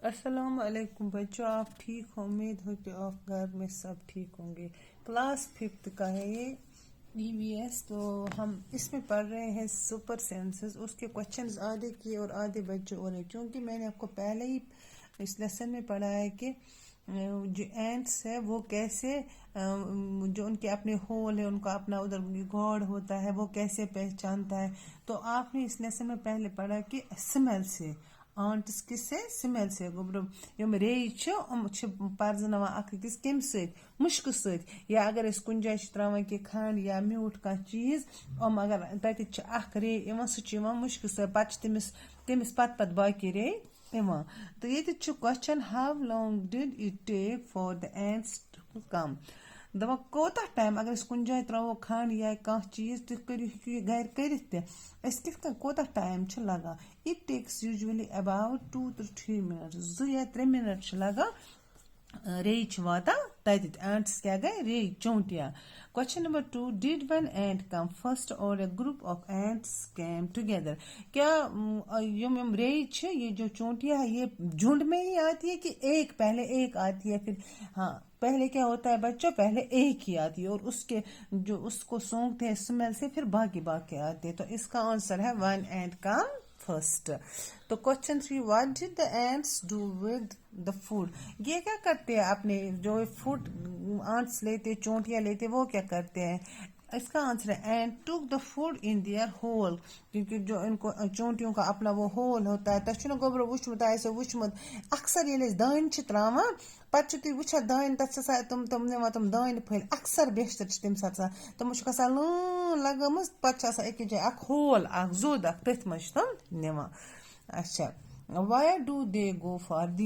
अस्सलाम वालेकुम बच्चों, आप ठीक हो? उम्मीद हो कि आप घर में सब ठीक होंगे। क्लास 5th का है ये EVS। तो हम इसमें पढ़ रहे हैं सुपर सेंसेस। उसके क्वेश्चंस आधे किए और आधे बच्चों और है, क्योंकि मैंने आपको पहले ही इस लेसन में पढ़ा है कि जो एंट्स है वो कैसे जो उनके अपने होल है, उनका अपना उधर गॉड होता है, वो कैसे पहचानता है। तो आपने इस लेसन में पहले पढ़ा कि स्मेल से आंट्स किससे स्मेल से गोब्रम यम रेज पर्जनवान अख अकिस कम मुश्क सत, या अगर कुन जाए त्रावान कि खंड या म्यूट कह चीज अगर तक रे सह मुश्क सत तमिस तमिस पत बाकी रे तो ये question how long did it take for the ants to come. दपा कोता टाइम अगर कुन जाए त्रो खंड या कह चीज तुम करू घर कर कोता टाइम लगा। It takes usually about 2 to 3 minutes 2 या 3 मिनट लगा रे वाता तत एंट्स क्या गए रे चोटिया। Question number 2, did one ant come first or a group of ants came together. क्या यम रे ये जो चोटिया है ये झुंड में ही आती है कि एक पहले एक आती है फिर? हाँ, पहले क्या होता है बच्चों, पहले एक ही आती है और उसके जो उसको सूंघते हैं स्मेल से फिर बाकी बाकी आते हैं। तो इसका आंसर है वन एंट कम फर्स्ट। तो question 3, what did the ants do with the food. ये क्या करते हैं अपने जो फूड आंट्स लेते चोंटियां लेते वो क्या करते हैं? इसका आंसर है and took the food in there whole, क्योंकि जो इनको चोंटियों का अपना वो होल होता है। तक गोबर वुचमुत वुचमुत अक्सर ये दान त्रावान पे तुम दान तथा तुम निवान तुम दान फल अक्सर बेशतर तम साथ तुम लून लगम पे एक जाए होल जोद तथ तुम निवान। अच्छा, why do they go for the